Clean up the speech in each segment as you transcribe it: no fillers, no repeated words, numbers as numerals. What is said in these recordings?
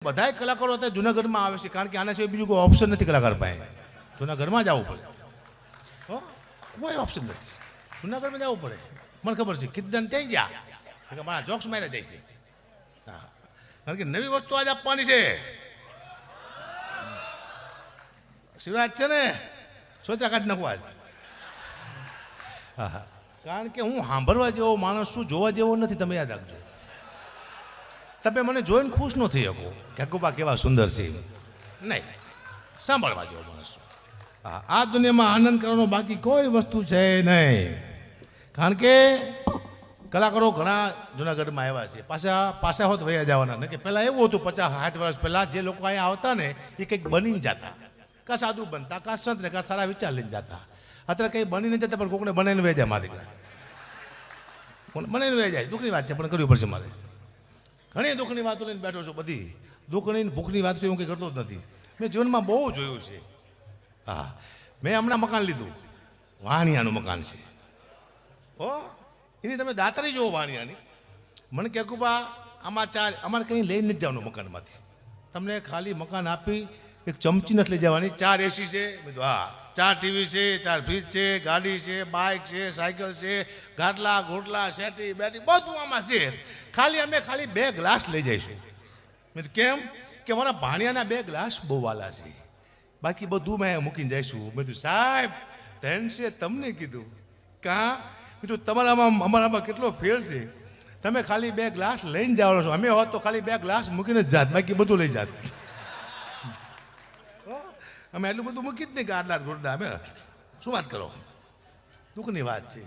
બધાય કલાકારો અત્યારે જૂનાગઢમાં આવે છે કારણ કે આના સિવાય બીજું કોઈ ઓપ્શન નથી કલાકાર પાસે. જૂનાગઢમાં જ આવવું પડે. હો કોઈ ઓપ્શન નથી, જૂનાગઢમાં જ આવવું પડે. મને ખબર છે કિદ્દાન ત્યાં ગયા મારા જોક્સ માર્યા જાય છે. હા, કારણ કે નવી વસ્તુ આજ આપવાની છે. શિવરાજ છે ને સોચા કાઢી નાખવા આજ. હા હા, કારણ કે હું સાંભળવા જેવો માણસ છું, જોવા જેવો નથી. તમે યાદ રાખજો. તમે મને જોઈને ખુશ ન થઈ શકો કે અકુબા કેવા સુંદર છે, નહીં, સાંભળવા જેવો માણસ છું. હા, આ દુનિયામાં આનંદ કરવાનો બાકી કોઈ વસ્તુ છે નહીં. કારણ કે કલાકારો ઘણા જૂનાગઢમાં આવ્યા છે, પાછા હોત વયા જવાના. ને કે પહેલાં એવું હતું 50-60 વર્ષ પહેલાં જે લોકો અહીંયા આવતા ને એ કંઈક બનીને જતા, કાં સાધુ બનતા, કાં સંત ને કાં સારા વિચાર લઈને જતા. અત્યારે કંઈ બનીને જતા પણ કોકને બનાવીને વહી જાય. મારી બનાવીને વહી જાય, દુઃખની વાત છે પણ કરવી પડશે મારે. ઘણી દુઃખની વાતો લઈને બેઠો છું, બધી દુઃખની ભૂખની વાત હું કંઈ કરતો જ નથી. મેં જીવનમાં બહુ જોયું છે. હા, મેં હમણાં મકાન લીધું, વાણિયાનું મકાન છે. હો, એની તમે દાતરી જુઓ વાણિયાની. મને કે કુબા આમાં અમારે કંઈ લઈને જ જવાનું મકાનમાંથી. તમને ખાલી મકાન આપી એક ચમચી નથી લઈ જવાની. 4 AC છે, બધું. હા, 4 TV છે, 4 ફ્રીજ છે, ગાડી છે, બાઇક છે, સાયકલ છે, ગાટલા ઘોટલા શેટી બેટી બધું આમાં છે. ખાલી 2 ગ્લાસ લઈ જઈશું. મેં કેમ કે મારા ભાણિયાના 2 ગ્લાસ બહુ વાલા છે, બાકી બધું મેં મૂકીને જઈશું. મેં કીધું સાહેબ ધન છે તમને કીધું કાં કીધું તમારામાં અમારામાં કેટલો ફેર છે. તમે ખાલી 2 ગ્લાસ લઈને જવાનો છો. અમે હોત તો ખાલી 2 ગ્લાસ મૂકીને જ જાત, બાકી બધું લઈ જાત. અમે એટલું બધું મૂકી જ નહીં કે આટલા ગોડા. અમે શું વાત કરો, દુઃખની વાત છે.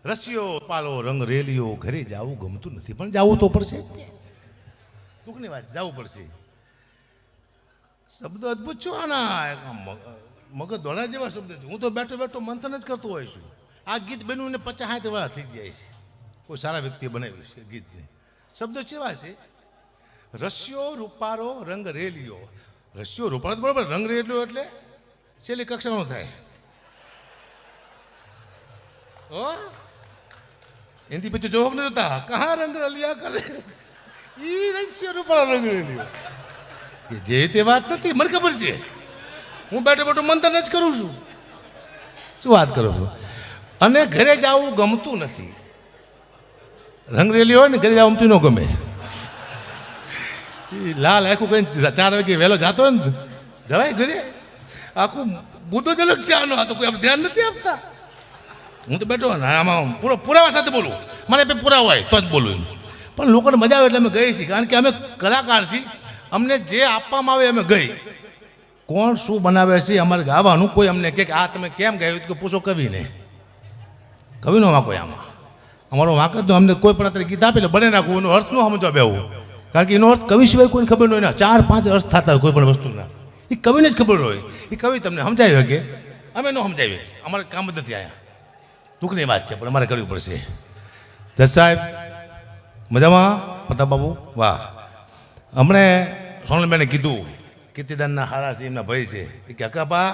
રસિયો પાલો રંગ રેલિયો, ઘરે જવું ગમતું નથી પણ જવું તો પડશે. દુઃખની વાત, જવું પડશે. શબ્દો અદભુત છો આના, મગજ દોડા જેવા શબ્દ છે. હું તો બેઠો બેઠો મંથન જ કરતો હોઈશ. આ ગીત બન્યું 50-60 વર્ષ થઈ જાય છે. કોઈ સારા વ્યક્તિએ બનાવ્યું છે ગીતને. શબ્દો કેવા છે? રસિયો રૂપારો રંગ રેલિયો. રસિયો રૂપારો બરાબર, રંગ રેલિયો એટલે છેલ્લી કક્ષાનો થાય. ઓ એની પછી જોગ ન જોતા કહા રંગ રલિયા કરે, ઈ રસિયો રૂપારો રંગ રેલિયો. જે તે વાત નથી, મને ખબર છે. હું બેઠો બેઠો મંથન જ કરું છું. શું વાત કરું છું? અને ઘરે જવું ગમતું નથી. રંગરેલી હોય ને ઘરે જવું ગમતું ન ગમે. લાલ આખું કઈ 4 વાગે વહેલો જતો હોય ને જવાય ઘરે, આખું બુદ્ધો જ અલગ છે આનો. આ તો કોઈ આપણે ધ્યાન નથી આપતા. હું તો બેઠો ને આમાં પુરાવા સાથે બોલું. મને પુરાવા હોય તો જ બોલું. પણ લોકોને મજા આવે એટલે અમે ગઈએ છીએ, કારણ કે અમે કલાકાર છીએ. અમને જે આપવામાં આવે અમે ગઈ. કોણ શું બનાવે છે અમારે ગાવાનું, કોઈ અમને કે આ તમે કેમ ગાયું કે પૂછો કવિને. કવિનો વાંકો આમાં અમારો વાંક જ. અમને કોઈ પણ અત્યારે ગીત આપે એટલે બને નાખવું, એનો અર્થ ન સમજવા બેવું. કારણ કે એનો અર્થ કવિ સિવાય કોઈને ખબર ન હોય. 4-5 અર્થ થતા હોય કોઈ પણ વસ્તુના, એ કવિને જ ખબર હોય. એ કવિ તમને સમજાવી શકે, અમે ન સમજાવી. અમારે કામ જ નથી અહીંયા. દુઃખની વાત છે પણ અમારે કરવી પડશે. જજ સાહેબ મજામાં? પ્રતાપ બાબુ વાહ. હમણે સોનલબેને કીધું કીર્તિદાનના હારા છે, એમના ભાઈ છે. એ કે અકાપા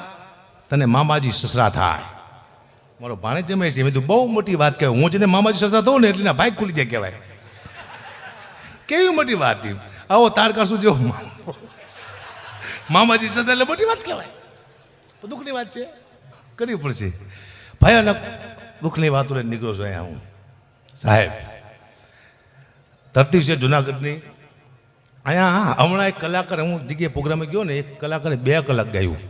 તને મામાજી સસરા થાય. મારો ભાણે જમે છે. મેં કીધું બહુ મોટી વાત કહેવાય. હું જેને મામાજી સસરા થઉં ને એટલે ભાઈ ખુલી જાય કહેવાય. કેવી મોટી વાત. આવો તારકા સુધી મામાજી સસરા એટલે મોટી વાત કહેવાય. તો દુઃખની વાત છે, કરવી પડશે. ભયાનક દુઃખની વાતો લઈને નીકળો છો અહીંયા હું. સાહેબ ધરતી છે જુનાગઢની. અહીંયા હમણાં એક કલાકાર, હું જગ્યાએ પ્રોગ્રામે ગયો ને, એક કલાકારે 2 કલાક ગાયું,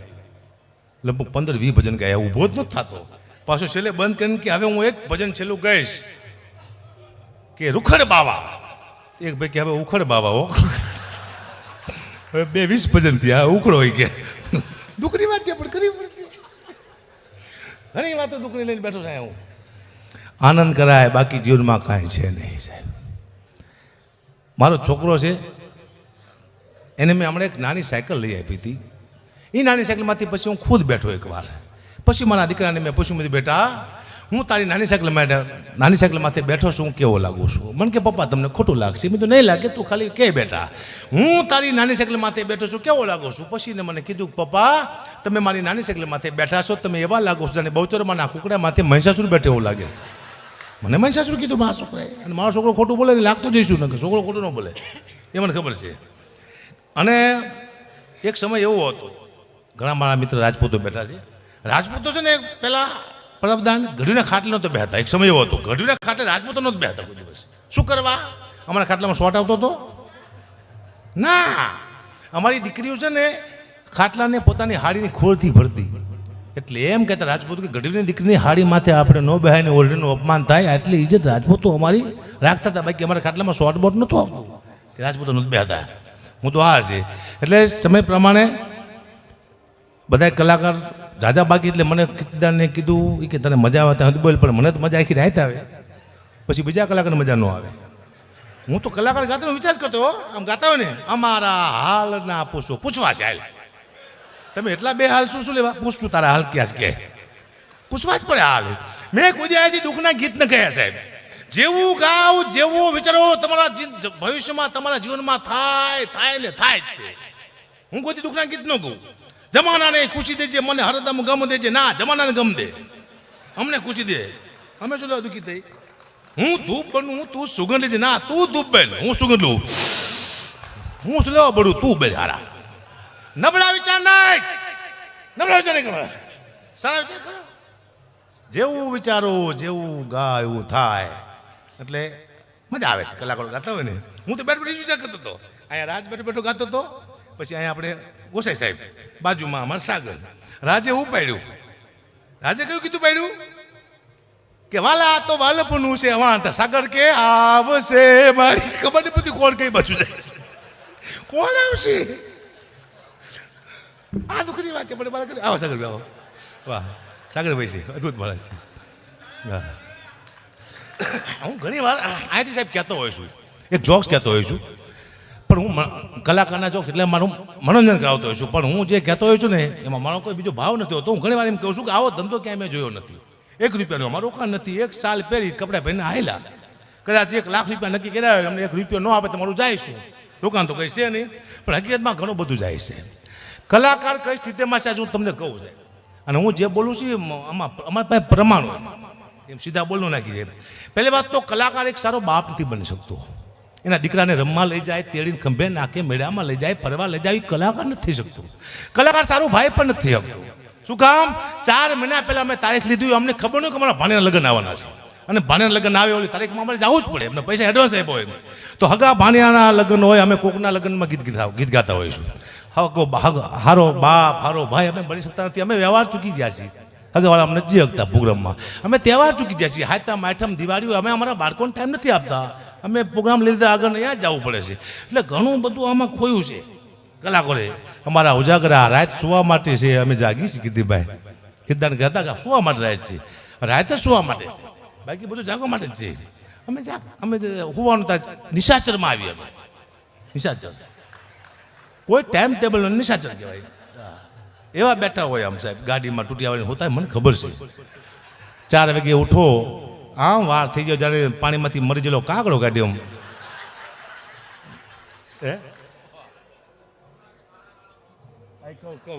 લગભગ 15-20 ભજન ગાયા. ઊભો જ નથી થતો. પાછો છેલ્લે બંધ કરીને કે હવે હું એક ભજન છેલ્લું ગાઈશ કે રૂખડ બાવા. એક ભાઈ કે હવે ઉખડ બાવા. હો હવે 20 ભજન થયા, ઉખડો હોય કે. દુઃખની વાત છે પણ કરવી પડશે. ઘણી વાતો દુઃખની લઈને બેઠો છે હું. આનંદ કરાય બાકી જીવનમાં કાંઈ છે નહીં સાહેબ. મારો છોકરો છે, એને મેં હમણાં એક નાની સાયકલ લઈ આપી હતી. એ નાની સાયકલમાંથી પછી હું ખુદ બેઠો એકવાર. પછી મારા દીકરાને મેં પૂછ્યું, મેં બેટા હું તારી નાની સાયકલમાંથી બેઠો છું, હું કેવો લાગુ છું? મને કે પપ્પા તમને ખોટું લાગશે. મેં તો નહીં લાગે, તું ખાલી કે બેટા હું તારી નાની સાયકલમાંથી બેઠો છું, કેવો લાગુ છું? પછી ને મને કીધું પપ્પા તમે મારી નાની સાયકલમાંથી બેઠા છો, તમે એવા લાગો છો જાણે બહુચરમાં કુકડામાંથી મહિષાસુર બેઠે એવું લાગે. મને મહિષાસુર કીધું મારા છોકરાએ. અને મારો છોકરો ખોટું બોલે લાગતું જઈશું ને, છોકરો ખોટું ન બોલે એ મને ખબર છે. અને એક સમય એવો હતો, ઘણા મારા મિત્ર રાજપૂતો બેઠા છે. રાજપૂતો છે ને પહેલાં પ્રબદાન ગઢીના ખાટલે નહોતો બેહતા. એક સમય એવો હતો, ગઢીના ખાટલે રાજપૂતો નહોતો બેહતા કોઈ દિવસ. શું કરવા? અમારા ખાટલામાં શોટ આવતો હતો ના. અમારી દીકરીઓ છે ને ખાટલાને પોતાની હાડીની ખોળથી ભરતી. એટલે એમ કહેતા રાજપૂતો કે ગઢીની દીકરીની હાડી માથે આપણે ન બેહાઈને ઓરડીનું અપમાન થાય, આટલી ઇજ્જત રાજપૂતો અમારી રાખતા હતા. બાકી અમારા ખાટલામાં શોર્ટ બોટ નહોતો આવતું કે રાજપૂતો નહોતું બેહતા. હું તો આ છે. એટલે સમય પ્રમાણે બધા કલાકાર જાજા બાકી. એટલે મને કીર્તિદાનને કીધું કે તને મજા આવે ત્યાં બોલ, પણ મને તો મજા આખી રાત આવે, પછી બીજા કલાકારને મજા ન આવે. હું તો કલાકાર ગાતાનો વિચાર કરતો, આમ ગાતા હોય ને, અમારા હાલ ના પૂછો, પૂછવા છે હાલ તમે એટલા બે હાલ શું લેવા પૂછતું, તારા હાલ ક્યાં કે પૂછવા જ પડે હાલ. મેં કોઈ દિવસ દુઃખના ગીત ન કહ્યા સાહેબ. જેવું ગાવ, જેવું વિચારો તમારા ભવિષ્યમાં તમારા જીવનમાં થાય ને થાય. હું કોઈ દુઃખના ગીત ન કહું. જમાનાને ખુશી દેજે, મને હરદમ ગમ દેજે. ના, જમાનાને ગમ દે, અમને ખુશી દે. અમે શું લેવા દુઃખી થઈ? હું ધૂપ બનું, તું સુગંધ લેજે. ના, તું ધૂપ બેન, હું સુગંધ લઉં. હું શું લેવા બળું, તું બેન. હારા નબળા વિચાર નહીં, નબળા વિચાર નહીં કરવા, સારા વિચાર કરો. જેવું વિચારો, જેવું ગા એવું થાય. એટલે મજા આવે છે કલાકારો ગાતા હોય ને. હું તો બેઠ બેઠી વિચાર કરતો હતો. અહીંયા રાજ બેઠો બેઠો ગાતો હતો. પછી અહીંયા આપણે ગોસાઈ સાહેબ બાજુમાં અમારા સાગર. રાજે હું પાડ્યું, રાજે કયું કીધું પાડ્યું કે વાલા તો વાલપનું છે વાંતા. સાગર કે આવશે મારી ખબર નહીં બધી કોણ કઈ બાજુ જાય, કોણ આવશે. આ દુઃખની વાત છે. મને મારા આવો સાગર, આવો. વાહ, સાગરભાઈ છે, અદભુત માણસ છે. હું ઘણી વાર આઈટી સાહેબ કહેતો હોઉં છું, એક જોક્સ કહેતો હોઉં છું, પણ હું કલાકારના જોક્સ એટલે મારું મનોરંજન કરાવતો હોઉં છું. પણ હું જે કહેતો હોઉં છું ને એમાં મારો કોઈ બીજો ભાવ નથી હોતો. હું ઘણી વાર એમ કહું છું કે આવો ધંધો ક્યાંય મેં જોયો નથી. 1 રૂપિયાનો અમારો રોકાણ નથી. 1 સાલ પહેરી કપડાં પહેરીને આવેલા, કદાચ 1 લાખ રૂપિયા નક્કી કર્યા હોય, અમને 1 રૂપિયો ન આપે તમારું જાય છે. રોકાણ તો કંઈ છે નહીં, પણ હકીકતમાં ઘણું બધું જાય છે. કલાકાર કઈ સ્થિતિમાં છે હું તમને કહું છે. અને હું જે બોલું છું આમાં અમારી પાસે પ્રમાણ હોય, એમ સીધા બોલનું નાખી જાય. પહેલી વાત તો કલાકાર એક સારો બાપ નથી બની શકતો. એના દીકરાને રમવા લઈ જાય, તેડીને ખંભે નાખે, મેળામાં લઈ જાય, ફરવા લઈ જાય, કલાકાર નથી થઈ શકતો. કલાકાર સારું ભાઈ પણ નથી શકતો. શું કામ? 4 મહિના પહેલા અમે તારીખ લીધી, અમને ખબર નહીં કે અમારા ભાણેના લગ્ન આવવાના છે. અને ભાણેના લગ્ન આવે ઓલી તારીખમાં અમારે જવું જ પડે, એમને પૈસા એડવાન્સ આપ્યો હોય. તો હગા ભાણિયાના લગ્ન હોય, અમે કોકના લગ્નમાં ગીત ગાતા હોઈશું. હારો બાપ, હારો ભાઈ અમે બની શકતા નથી. અમે વ્યવહાર ચૂકી ગયા છીએ. હગાવાળા અમને નથી હકતા પ્રોગ્રામમાં. અમે તહેવાર ચૂકી ગયા છીએ. હાથમ આઠમ દિવાળી અમે અમારા બાળકોને ટાઈમ નથી આપતા. અમે પ્રોગ્રામ લઈ લીધા, આગળ અહીંયા જવું પડે છે. એટલે ઘણું બધું આમાં ખોયું છે. કલાકારે અમારા ઉજાગરા રાત સુવા માટે છે. અમે જાગી છીએ કીર્તિભાઈ, કીર્તન કહેતા કે સુવા માટે રાત છે, રાતે સુવા માટે છે, બાકી બધું જાગવા માટે જ છે. અમે હોવાનું નિશાચરમાં આવીએ. અમે નિશાચર કોઈ ટાઈમ ટેબલ નિશાચર કહેવાય. એવા બેઠા હોય આમ સાહેબ ગાડીમાં તૂટી હોતા. મને ખબર છે 4 વાગે ઉઠો, આમ વાર થઈ જાય જ્યારે પાણીમાંથી મરી ગયેલો કાગડો કાઢ્યો.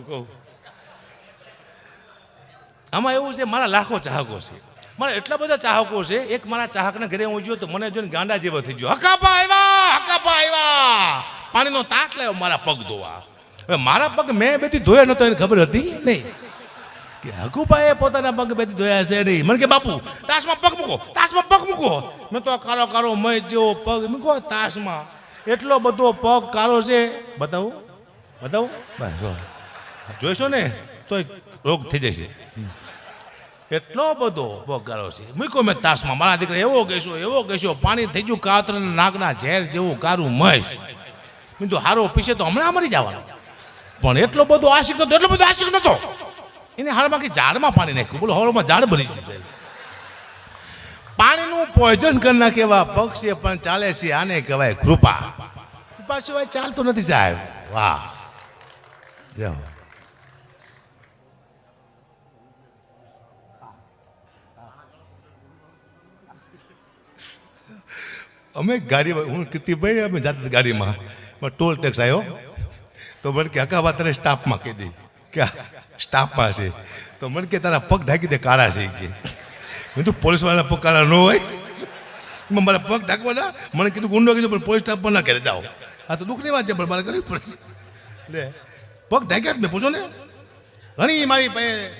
કહું આમાં એવું છે, મારા લાખો ચાહકો છે, મારા એટલા બધા ચાહકો છે. એક મારા ચાહકના ઘરે હું જોયો તો મને જોઈને ગાંડા જેવો થઈ ગયો. હકાપા આવ્યા, પાણીનો તાટ લાવ્યો મારા પગ ધોવા. હવે મારા પગ મેં બેથી ધોયા નતો, એને ખબર હતી નહીં કે હકુભાઈએ પોતાના પગ બેથી ધોયા છે નહીં. મને કે બાપુ તાશમાં પગ મૂકો, તાશમાં પગ મૂકો. મેં તો કારો કારો મય જેવો પગ મૂકો તાશમાં. એટલો બધો પગ કારો છે. બતાવું બસ જોઈશો ને તો રોગ થઈ જશે. એટલો બધો પગ કારો છે. મૂકો મેં તાશમાં. મારા દીકરા એવો કહેશો પાણી થઈ ગયું કાતર નાગના ઝેર જેવું કારું મય. મેં તો હારો પીશે તો હમણાં મરી જવાનું. પણ એટલો બધો આશિક નતો. એને હારમાં કે ઝાડમાં પાણી નાખ્યું. બોલો હવામાં ઝાડ ભરી ગયું. પાણીનું પોઈઝન કરી નાખે એવા પગ છે, પણ ચાલે છે. આને કહેવાય કૃપા. કૃપા સિવાય ચાલતો નથી સાહેબ. વાહ. અમે ગાડીમાં, હું કીર્તિભાઈ અમે જાતે ગાડીમાં, ટોલ ટેક્સ આવ્યો તો મને કે હકાવા તારે સ્ટાફમાં કહી દે કે સ્ટાફમાં છે. તો મને કે તારા પગ ઢાંકી દે, કાળા છે કે. મેં તો પોલીસવાળાના પગ કાળા ન હોય, મારા પગ ઢાંકવાના. મને કીધું ગુંડો કીધું પણ પોલીસ સ્ટાફમાં ના કહેતા જાઓ. આ તો દુઃખની વાત છે પણ મારે કરવી પડશે લે પગ ઢાંક્યા જ મેં પૂછો ને ઘણી મારી પાસે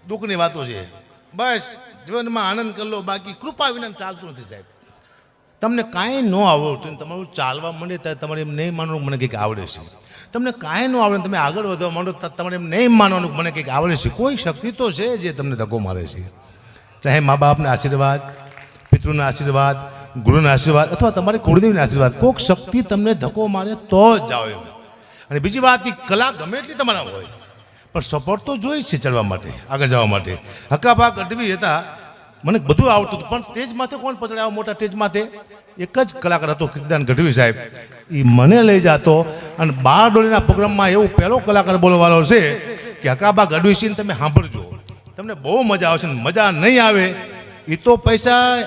દુઃખની વાતો છે બસ જીવનમાં આનંદ કરી લો બાકી કૃપા વિના ચાલતું નથી સાહેબ તમને કાંઈ ન આવડતું તમારું ચાલવા માંડે ત્યારે તમારે એમ નહીં માનવાનું મને કંઈક આવડે છે તમને કાંઈ ન આવડે તમે આગળ વધવા માંડો તમારે એમ નહીં માનવાનું મને કંઈક આવડે છે કોઈ શક્તિ તો છે જે તમને ધક્કો મારે છે ચાહે મા બાપના આશીર્વાદ પિતૃના આશીર્વાદ ગુરુના આશીર્વાદ અથવા તમારી કુળદેવીના આશીર્વાદ કોઈક શક્તિ તમને ધક્કો મારે તો જ જાઓ એમ અને બીજી વાત એ કલા ગમે એટલી તમારા હોય પણ સપોર્ટ તો જોઈએ છે ચાલવા માટે આગળ જવા માટે હકાભા ગઢવી હતા મને બધું આવડતું હતું પણ સ્ટેજ માથે કોણ પચડાયો મોટા સ્ટેજ માથે એક જ કલાકાર હતો કીર્તિદાન ગઢવી સાહેબ એ મને લઈ જતો અને 12 ડોલીના પ્રોગ્રામમાં એવું પહેલો કલાકાર બોલવાનો છે કે હકાભા ગઢવી સિંહ તમે સાંભળજો તમને બહુ મજા આવશે મજા નહીં આવે એ તો પૈસા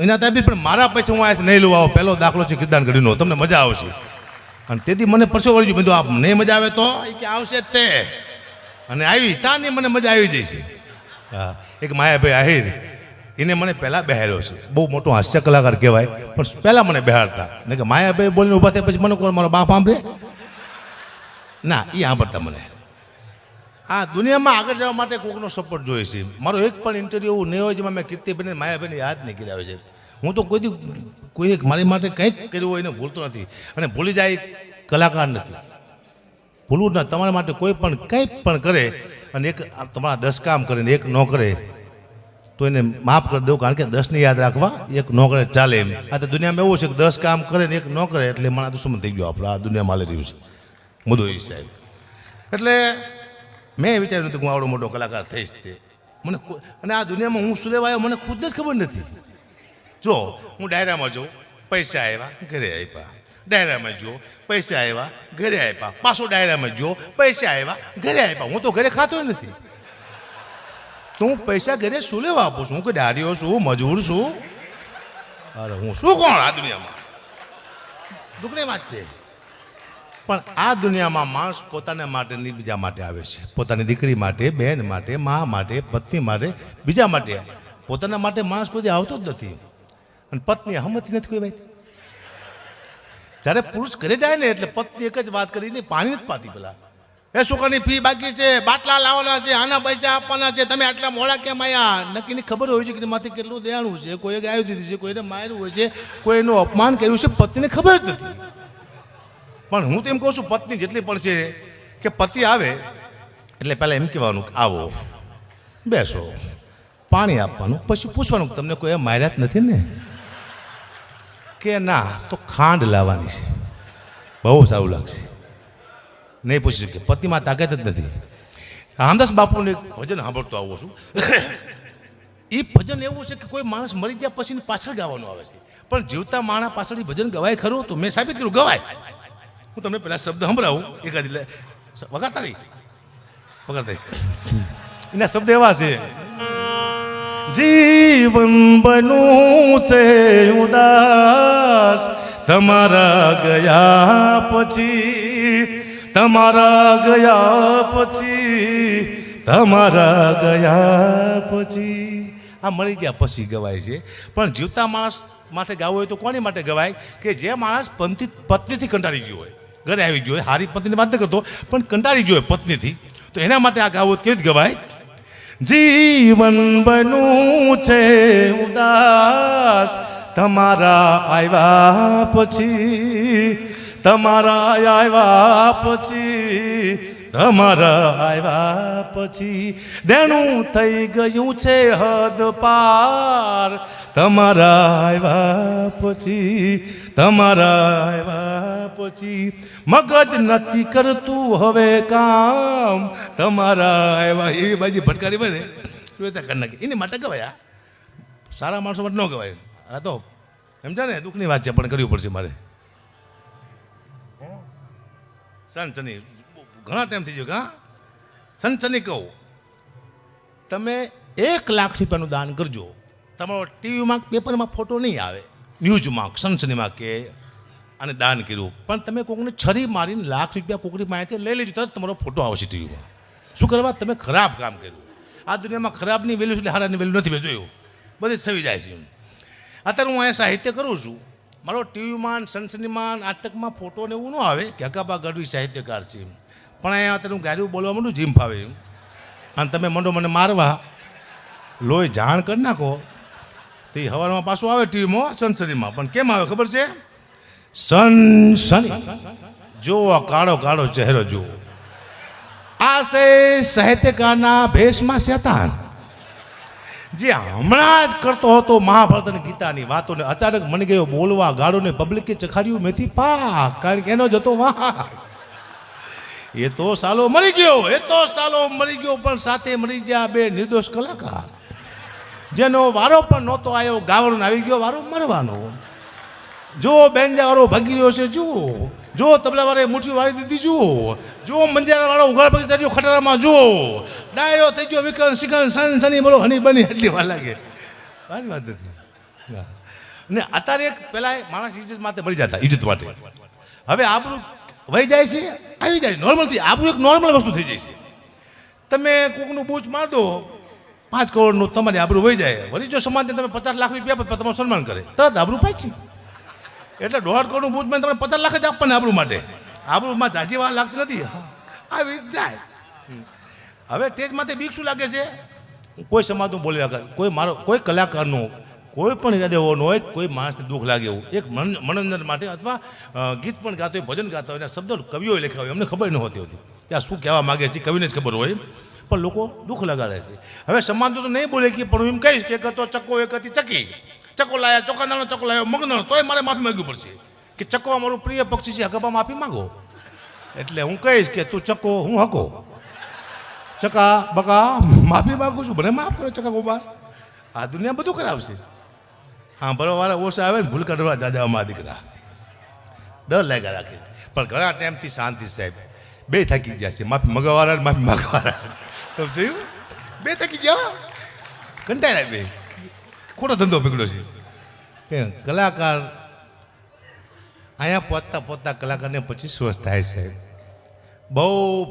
એના તાબી પણ મારા પૈસા હું અહીંયાથી નહીં લઉં આવો પહેલો દાખલો છે કીર્તિદાન ગઢવીનો તમને મજા આવશે અને તેથી મને પરસો વળી ગયું બધું આપ નહીં મજા આવે તો એ કે આવશે જ તે અને આવી તાની મને મજા આવી જાય છે હા એક માયાભાઈ આહિર એને મને પહેલાં બેહાર્યો છે બહુ મોટો હાસ્ય કલાકાર કહેવાય પણ પહેલાં મને બેહાડતા ને કે માયાભાઈ બોલીને ઊભા થાય પછી મને કોણ મારો બાપ સાંભળે ના એ સાંભળતા મને આ દુનિયામાં આગળ જવા માટે કોઈકનો સપોર્ટ જોઈએ છે મારો એક પણ ઇન્ટરવ્યૂ એવું નહીં હોય જેમાં મેં કીર્તિબેન માયાભાઈને યાદ નહીં કર્યા છે હું તો કોઈ મારી માટે કંઈક કર્યું હોય એને ભૂલતો નથી અને ભૂલી જાય કલાકાર નથી ભૂલવું ના તમારા માટે કોઈ પણ કંઈ પણ કરે અને એક તમારા 10 કામ કરે ને એક ન કરે તો એને માફ કરી દઉં કારણ કે 10ને યાદ રાખવા એક ન કરે ચાલે એમ આ તો દુનિયામાં એવું છે કે 10 કામ કરે ને એક ન કરે એટલે મારા દુશ્મન થઈ ગયો આપણે આ દુનિયામાં હાલી રહ્યું છે મુદ્દો એ સાહેબ એટલે મેં વિચાર્યું હતું કે હું આવડો મોટો કલાકાર થઈશ તે મને અને આ દુનિયામાં હું શું લેવા આવ્યો મને ખુદને જ ખબર નથી જો હું ડાયરામાં જાઉં પૈસા આવ્યા ઘરે આપ્યા ડાયરામાં જો પૈસા આવ્યા ઘરે આપ્યા પાછો ડાયરામાં જો પૈસા આવ્યા ઘરે આપ્યા હું તો ઘરે ખાતો નથી તો હું પૈસા ઘરે શું લેવા આપું છું હું કે દાડીઓ છું મજૂર છું અરે હું શું કોણ આ દુનિયામાં દુઃખની વાત છે પણ આ દુનિયામાં માણસ પોતાના માટે બીજા માટે આવે છે પોતાની દીકરી માટે બહેન માટે મા માટે પત્ની માટે બીજા માટે પોતાના માટે માણસ કોઈ આવતો જ નથી અને પત્ની હમતી નથી કોઈ ભાઈ જ્યારે પુરુષ ઘરે જાય ને એટલે પત્ની એક જ વાત કરીને પાણી નથી પાતી પેલા એ છોકરાની ફી બાકી છે બાટલા લાવવાના છે આના પૈસા આપવાના છે તમે આટલા મોડા કેમ આવ્યા નક્કીની ખબર હોય છે કે માથી કેટલું દેવાનું છે કોઈએ ગાયું દીધી છે કોઈને માર્યું હોય છે કોઈનું અપમાન કર્યું છે પત્નીને ખબર જ નથી પણ હું તો એમ કહું છું પત્ની જેટલી પણ છે કે પતિ આવે એટલે પહેલાં એમ કહેવાનું આવો બેસો પાણી આપવાનું પછી પૂછવાનું તમને કોઈ માર્યા જ નથી ને કે ના તો ખાંડ લાવવાની છે બહુ સારું લાગશે નહીં પૂછી શકે પતિમાં તાકાત જ નથી રામદાસ બાપુને એક ભજન સાંભળતો આવું છું એ ભજન એવું છે કે કોઈ માણસ મરી ગયા પછી પાછળ ગાવાનું આવે છે પણ જીવતા માણસ પાછળ ભજન ગવાય ખરું તો મેં સાબિત કર્યું ગવાય હું તમને પેલા શબ્દ સંભળાવું એકાદ વગાડતા નહીં એના શબ્દ એવા છે જીવન બનું છે ઉદાસ તમારા ગયા પછી તમારા ગયા પછી આ મરી ગયા પછી ગવાય છે પણ જીવતા માણસ માટે ગાવું હોય તો કોની માટે ગવાય કે જે માણસ પત્નીથી કંટાળી ગયો હોય ઘરે આવી ગયો હોય હારી પત્નીની વાત ન કરતો પણ કંટાળી ગયો હોય પત્નીથી તો એના માટે આ ગાવું કેવી રીતે ગવાય જીવન બનું છે ઉદાસ તમારા આવ્યા પછી તમારા આવ્યા પછી દેણું થઈ ગયું છે હદ પાર તમારા આવ્યા પછી મગજ નથી કરતું હવે કામ તમારા આવ્યા એવી બાજી ભટકારી બને કરી નાખી એની માટે ગવાય સારા માણસો માટે ન ગવાય આ તો સમજા ને દુઃખની વાત છે પણ કરવી પડશે મારે સનસની ઘણા ટાઈમ થઈ ગયો હા સનસની કહું તમે 1 લાખ રૂપિયાનું દાન કરજો તમારો ટીવીમાં પેપરમાં ફોટો નહીં આવે ન્યૂઝમાં સનસનીમાં કે આને દાન કર્યું પણ તમે કોકને છરી મારીને લાખ રૂપિયા કોકની પાસેથી લઈ લેજો તો તમારો ફોટો આવશે ટીવીમાં શું કરવા તમે ખરાબ કામ કર્યું આ દુનિયામાં ખરાબની વેલ્યુ એટલે હારાની વેલ્યુ નથી મેં જોયું બધી જ થવી જાય છે અત્યારે હું અહીંયા સાહિત્ય કરું છું મારો ટીવીમાં સનસનીમાં નાટકમાં ફોટો ને એવું ન આવે કે હકાબા ગઢવી સાહિત્યકાર છે, પણ અહીંયા તને ગાડું બોલવા માંડું જીમ ફાવે અને તમે મંડો મને મારવા લોહી જાણ કરી નાખો તો એ હવારમાં પાછું આવે ટીવીમાં સનસનીમાં. પણ કેમ આવે ખબર છે? સનસની જુઓ, કાળો કાળો ચહેરો જુઓ. આ છે સાહિત્યકારના ભેષમાં શેતાન, જે હમણાં જ કરતો હતો મહાભારત અને ગીતાની વાતોને અચાનક મને ગયો બોલવા ગાળોને પબ્લિકે ચખાડ્યું મેથી પાક, કારણ કે એનો જ હતો વાહ. એ તો સાલો મરી ગયો, પણ સાથે મરી ગયા બે નિર્દોષ કલાકાર, જેનો વારો પણ નહોતો આવ્યો ગાવાનો, આવી ગયો વારો મરવાનો. જો બેન્જા વાળો ભાગી રહ્યો છે જુઓ, જો તબલા વાળે મુઠ્ઠી વાળી દીધી જુઓ, જો મંજારા વાળો ઉઘાડ પડી ચડ્યો ખટારામાં જુઓ, ડાયરો થઈ ગયો વિકન શિકન સની બોલો હની બની એટલી વાર લાગે. મારી વાત નથી. ને અત્યારે એક પહેલાં માણસ ઇજ્જત માટે મરી જતા, ઇજ્જત માટે. હવે આપણું વહી જાય છે, આવી જાય નોર્મલથી, આપણું એક નોર્મલ વસ્તુ થઈ જાય છે. તમે કોકનું બૂચ માર દો 5 કરોડનું, તમારી આબરૂ વહી જાય. વળી જો સમાજને તમે 50 લાખ રૂપિયા આપો તમારું સન્માન કરે, તરત આબરૂ પાછી. એટલે 1.5 કરોડનું બૂચ મેં તમે 50 લાખ જ આપવાને આબરૂ માટે. આબરૂમાં જાજી વાર લાગતી નથી, આવી જાય. હવે સ્ટેજમાંથી બીક શું લાગે છે? કોઈ સમાજનું બોલ્યા કરે, કોઈ કલાકારનું કોઈ પણ ઈરાદે હોવાનો હોય, કોઈ માણસને દુઃખ લાગે એવું એક મનોરંજન માટે અથવા ગીત પણ ગાતો હોય, ભજન ગાતા હોય, એના શબ્દો કવિઓએ લખ્યા હોય, અમને ખબર ન હોતી કે આ શું કહેવા માગે છે, કવિને જ ખબર હોય, પણ લોકો દુઃખ લગાડે છે. હવે સમાજ તો નહીં બોલે કે, પણ હું એમ કહીશ કે એક હતો ચક્કો, એક હતી ચકી. ચક્કો લાયા ચોકાદાનો, ચક્કો લાવ્યો મગનો, તોય મારે માફી માંગવી પડશે કે ચક્કો અમારું પ્રિય પક્ષી છે, હકબા માફી માંગો. એટલે હું કહીશ કે તું ચક્કો, હું હકો, ચકા બકા માફી માગું છું, ભલે માફ કરો ચકા ગોબાર. આ દુનિયા બધું કરાવશે. હા બરોબર, ઓછા આવે ને ભૂલ કાઢવા જાજામાં દીકરા ડર લાગ્યા રાખે. પણ ઘણા ટાઈમથી શાંતિ સાહેબ બે થાકી ગયા છે, માફી મગવાળા માફી માગવાળા. તમે જોયું? બે થાકી ગયા, કંટાળ્યા બે. ખોટો ધંધો પકડ્યો છે કે કલાકાર અહીંયા પહોંચતા કલાકારને 25 વર્ષ થાય સાહેબ. બહુ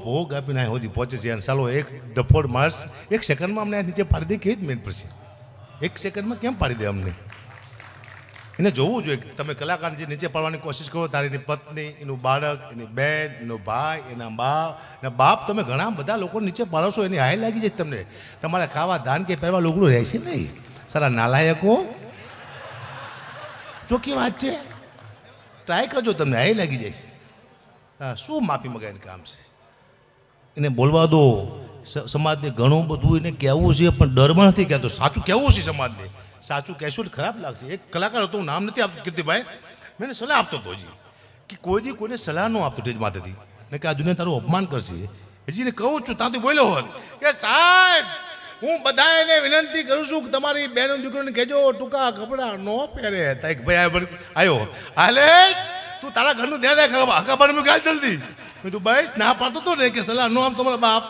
ભોગ આપીને અહીંયા સુધી પહોંચે છે. અને ચાલો એક ડફોડ માણસ 1 સેકન્ડમાં અમને નીચે પાડી દે, કેવી જ મેન પડશે? 1 સેકન્ડમાં કેમ પાડી દે અમને? એને જોવું જોઈએ કે તમે કલાકારને જે નીચે પાડવાની કોશિશ કરો, તારી એની પત્ની, એનું બાળક, એની બેન, એનો ભાઈ, એના બાપ, તમે ઘણા બધા લોકો નીચે પાડો છો, એની હાય લાગી જાય તમને. તમારે ખાવા ધાન કે પહેરવા લુગડું રહેશે નહીં. સારા નાલાયકો, ચોખ્ખી વાત છે. ટ્રાય કરજો, તમને હાય લાગી જાય. હા, શું માફી મગાઈને કામ છે? એને બોલવા દો. સમાજને ઘણું બધું એને કહેવું છે, પણ ડરમાં નથી કહેતો. સાચું કહેવું છે સમાજને. સાચું કહેશો તો ખરાબ લાગશે. એક કલાકાર હતો, હું નામ નથી આપતો કીર્તિભાઈ, મેં સલાહ આપતો હતો હજી કે કોઈ દી કોઈને સલાહ ન આપતો સ્ટેજ માથેથી, ને કે આ દુનિયા તારું અપમાન કરશે. હજી કહું છું, ત્યાંથી બોલ્યો હોત કે સાહેબ હું બધાને વિનંતી કરું છું કે તમારી બહેનો દીકરીને કહેજો ટૂંકા કપડાં ન પહેરે. તાઈક ભાઈ આવ્યો, હાલે તું તારા ઘરનું ધ્યાન રાખ, હકાબાને ગાલ જલ્દી. મેં તું ભાઈ ના પાડતો હતો ને કે સલાહ ન આપ તમારા બાપ.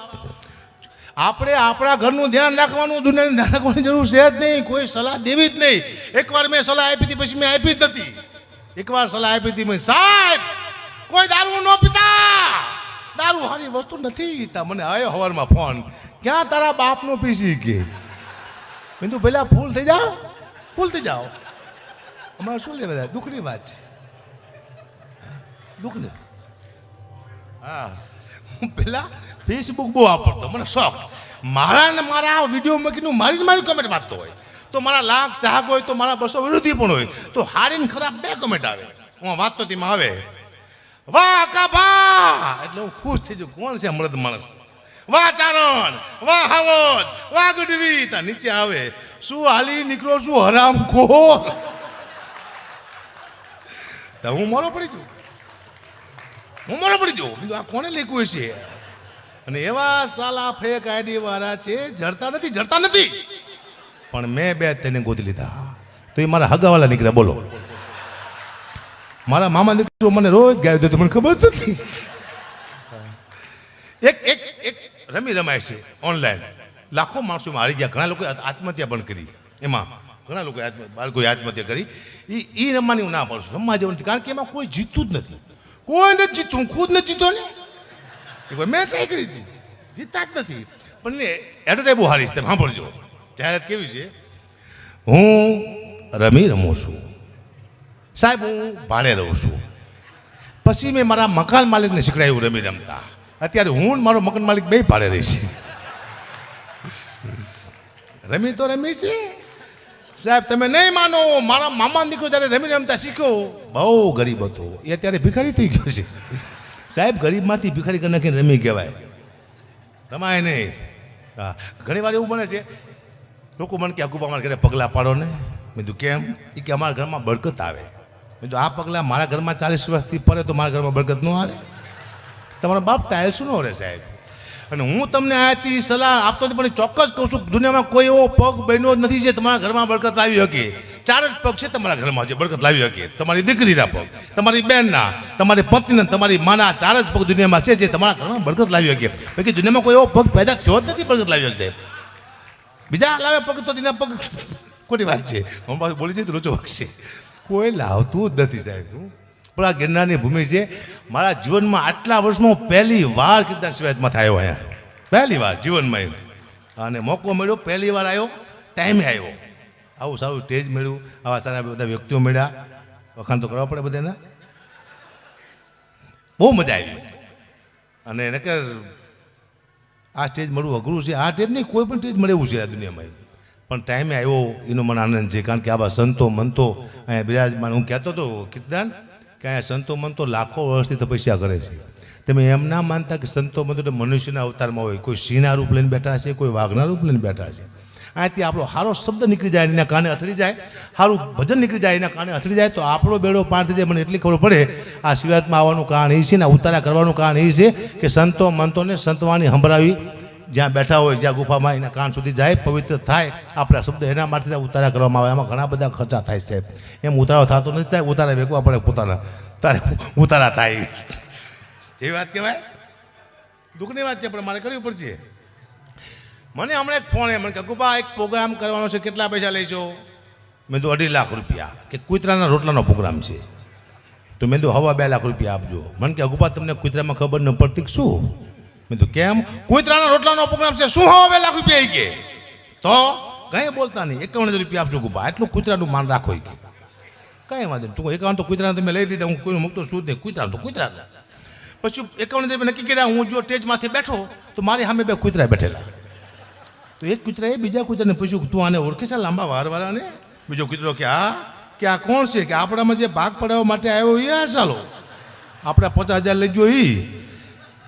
આપણે આપણા ઘરનું ધ્યાન રાખવાનું, દુનિયાનું ધ્યાન રાખવાની જરૂર છે જ નહીં. કોઈ સલાહ દેવી જ નહીં. એકવાર મેં સલાહ આપી હતી, પછી મેં આપી જ નથી. એકવાર સલાહ આપી હતી મેં, સાહેબ કોઈ દારૂ ન પીતા, દારૂ સારી વસ્તુ નથી. મને આવ્યો સવારમાં ફોન, ક્યાં તારા બાપનો પીસી કે. મેં તું પહેલાં ફૂલ થઈ જાઓ. અમારે શું લેવા? દુઃખની વાત છે, દુઃખની. હા, હું પહેલાં ફેસબુક બહુ વાપરતો, મને શોખ. મારા વિડીયો મૂકીને મારી કમેન્ટ વાંચતો હોય તો મારા લાખ ચાહક હોય, તો મારા 200 વિરોધી પણ હોય, તો હારી ને ખરાબ 2 કમેન્ટ આવે. હું વાંચતો તેમાં આવે વાહ કાભા, એટલે હું ખુશ થઈ જાઉં. કોણ છે મૃદ માણસ? વાહ ચારણ, વાહ હાવજ, વાહ ગઢવી. ત્યાં નીચે આવે શું હાલી નીકળો છું હરામ ખોર. હું મોરો પડી જાઉં. આ કોને લખ્યું છે? અને એવા સાલા ફેક આઈડી વાળા છે, જડતા નથી. પણ મેં 2 તેને ગોતી લીધા, તો એ મારા હગાવાલા નીકળ્યા. બોલો, મારા મામા દીકરો મને રોજ ગાય દે, મને ખબર નથી. એક રમી રમાય છે ઓનલાઈન, લાખો માણસો હારી ગયા. ઘણા લોકોએ આત્મહત્યા પણ કરી. એમાં ઘણા લોકોએ બાળકોએ આત્મહત્યા કરી. એ રમવાની હું ના પાડું છું, રમવા જેવું નથી. કારણ કે એમાં કોઈ જીતતું જ નથી. કોઈ નથી જીતું, હું ખુદ નથી જીતો ને. મેં ટ્રાય કરી હતી, જીતતા જ નથી. પણ એડવર્ટાઈઝ બહુ હારી છે, તમે સાંભળજો. જાહેરાત કેવી છે? હું રમી રમું છું, સાહેબ હું ભાડે રહું છું. પછી મેં મારા મકાન માલિકને શીખડાયું રમી રમતા. અત્યારે હું મારો મકાન માલિક બે ભાડે રહીશ. રમી તો રમી છે સાહેબ, તમે નહીં માનો. મારા મામા દીકરો જ્યારે રમી રમતા શીખ્યો, બહુ ગરીબ હતો, એ અત્યારે ભિખારી થઈ ગયો છે સાહેબ. ગરીબમાંથી ભિખારી કરી નાખીને રમી કહેવાય, રમાય નહીં. હા, ઘણી વાર એવું બને છે, લોકો મને કે અકુબા અમારા ઘરે પગલાં પાડો ને. મેં કીધું કેમ? એ કે અમારા ઘરમાં બરકત આવે. મેં કીધું આ પગલાં મારા ઘરમાં 40 વર્ષથી પડે તો મારા ઘરમાં બરકત ન આવે? તમારો બાપ ટાયલ શું ન રહે સાહેબ. અને હું તમને આથી સલાહ આપતો પણ ચોક્કસ કહું છું, દુનિયામાં કોઈ એવો પગ બન્યો જ નથી જે તમારા ઘરમાં બરકત લાવી શકે. 4 જ પગ છે તમારા ઘરમાં જે બરકત લાવી શકે. તમારી દીકરીના પગ, તમારી બહેનના, તમારી પત્નીના, તમારી માના 4 જ પગ દુનિયામાં છે જે તમારા ઘરમાં બરકત લાવી શકે. બાકી દુનિયામાં કોઈ એવો પગ પેદા થયો જ નથી બરકત લાવી શકે. બીજા લાવે પગ તો તેના પગ ખોટી વાત છે. હું પાછું બોલી જઈએ તો રોચો વાગશે. કોઈ લાવતું જ નથી સાહેબ. પણ આ ગિરનારની ભૂમિ છે. મારા જીવનમાં આટલા વર્ષમાં પહેલી વાર કીર્તન શિવાયતમાં થયો અહીંયા, પહેલી વાર જીવનમાં. અને મોકો મળ્યો, પહેલી વાર આવ્યો, ટાઈમે આવ્યો. આવું સારું સ્ટેજ મળ્યું, આવા સારા બધા વ્યક્તિઓ મળ્યા. વખાણ તો કરવા પડે બધાને. બહુ મજા આવી. અને નકર આ સ્ટેજ મળવું અઘરું છે. આ સ્ટેજ નહીં, કોઈ પણ સ્ટેજ મળે એવું છે આ દુનિયામાં. પણ ટાઈમે આવ્યો એનો મને આનંદ છે. કારણ કે આવા સંતો મંતો અહીંયા બિરાજમાન. હું કહેતો હતો કીર્તન કે અહીંયા સંતો મંતો લાખો વર્ષથી તપસ્યા કરે છે. તમે એમ ના માનતા કે સંતો મંતો મનુષ્યના અવતારમાં હોય. કોઈ સિંહના રૂપ લઈને બેઠા છે, કોઈ વાઘના રૂપ લઈને બેઠા છે. અહીંયાથી આપણો સારો શબ્દ નીકળી જાય, એના કાને અથડી જાય, સારું ભજન નીકળી જાય, એના કાને અથડી જાય તો આપણો બેડો પાર થઈ જાય. મને એટલી ખબર પડે આ શિવાયતમાં આવવાનું કારણ એ છે ને ઉતારા કરવાનું કારણ એ છે કે સંતો મંતોને સંતવાણી સંભળાવી, જ્યાં બેઠા હોય, જ્યાં ગુફામાં એના કાન સુધી જાય, પવિત્ર થાય. આપણા શબ્દ એના માટે ઉતારા કરવામાં આવે. એમાં ઘણા બધા ખર્ચા થાય છે. એમ ઉતારો થતો નથી થાય. ઉતારા વેકવા પડે પોતાના, તારે ઉતારા થાય. જેવી વાત કહેવાય, દુઃખની વાત છે, પણ મારે કરવી પડશે. મને હમણાં એક ફોન મને કે ગુપા એક પ્રોગ્રામ કરવાનો છે, કેટલા પૈસા લઈશો? મેં તો 2.5 લાખ રૂપિયા. કે કૂતરાના રોટલાનો પ્રોગ્રામ છે. તો મેં તો 2.5 લાખ રૂપિયા આપજો. મને કે ગુપા તમને કૂતરામાં ખબર ન પડતી શું? મેં તો કેમ? કૂતરાના રોટલાનો પ્રોગ્રામ છે, શું 2.5 લાખ રૂપિયા? કે તો કંઈ બોલતા નહીં, 51,000 રૂપિયા આપજો ગુપા. એટલું કૂતરાનું માન રાખો. કે કંઈ વાંધો નહીં, તું 51 તો કૂતરાને તમે લઈ લીધા, હું કોઈ મૂકતો શું જ નહીં. કૂતરાનું તો કૂતરા. પછી 51,000 નક્કી કર્યા. હું જો સ્ટેજમાંથી બેઠો તો મારી સામે 2 કૂતરા બેઠેલા. તો એક કૂતરાએ બીજા કૂતરાને પૂછ્યું, તું આને ઓળખે છે લાંબા વારવાળાને? બીજો કૂતરો કે હા. કે આ કોણ છે? કે આપણામાં જે ભાગ પડાવવા માટે આવ્યો એ આ ચાલો આપણે 50,000 લઈ જો. એ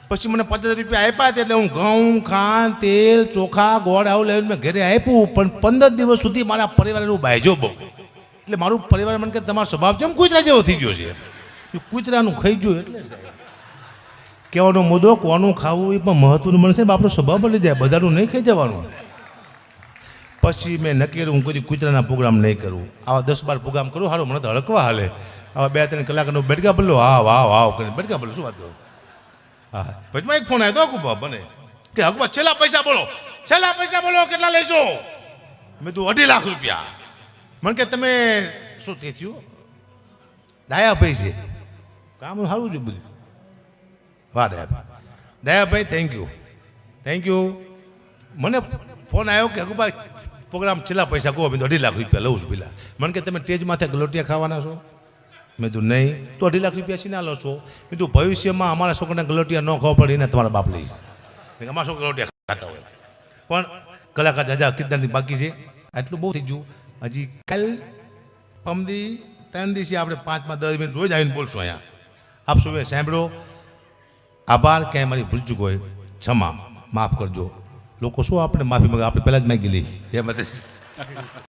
પછી મને 50,000 રૂપિયા આપ્યા. એટલે હું ઘઉં, ખાંડ, તેલ, ચોખા, ગોળ આવું લઈને મેં ઘરે આપ્યું. પણ 15 દિવસ સુધી મારા પરિવારનું બાયજો બહુ. એટલે મારું પરિવાર મને કે તમારો સ્વભાવ કેમ કૂતરા જેવો થઈ ગયો છે? કૂતરાનું ખાઈ ગયું. એટલે કહેવાનો મુદ્દો કોનું ખાવું એ પણ મહત્વનું બનશે. આપણો સ્વભાવ બની જાય, બધાનું નહીં ખાઈ જવાનું. પછી મેં નક્કી કર્યું હું કોઈ કૂતરાના પ્રોગ્રામ નહીં કરું. આવા 10-12 પ્રોગ્રામ કરું સારું, મને તો હળકવા હાલે. આવા 2-3 કલાકનો બેડકા બદલો, હા વાહ વાહ કરીને બેડકા બદલો. શું વાત કરું? હા, પછી એક ફોન આવ્યો તો બને કે હકુબા છેલ્લા પૈસા બોલો, છેલ્લા પૈસા બોલો, કેટલા લઈશો? મેં તું 2.5 લાખ રૂપિયા. મને કે તમે શું તે થયું? ડાયા ભાઈ છે, કામ સારું છે બધું. વાહ Dayabhai, thank you, thank you. મને ફોન આવ્યો કે હકુભાઈ પ્રોગ્રામ છેલ્લા પૈસા કહો. મેં 2.5 લાખ રૂપિયા લઉં છું પેલા. મને કે તમે સ્ટેજ માથે ગલોટિયા ખાવાના છો? મેં કીધું નહીં. તો 2.5 લાખ રૂપિયા શીના લો છો? મેં કીધું ભવિષ્યમાં અમારા છોકરાને ગલોટિયા ન ખાવા પડે એને તમારા બાપ લઈશ. અમારા છોકરા ગલોટિયા ખાતા હોય. પણ કલાકાર જાજા કીર્તનની બાકી છે. આટલું બહુ થઈ ગયું. હજી કાલ પમદી 3 દિવસે આપણે 5-10 મિનિટ રોજ આવીને બોલશું અહીંયા. આપ સૌએ સાંભળો. આભાર. ક્યાંય મારી ભૂલ ચૂક હોય ક્ષમા, માફ કરજો. લોકો શું આપણે માફી માંગે? આપણે પહેલાં જ માગી લઈ.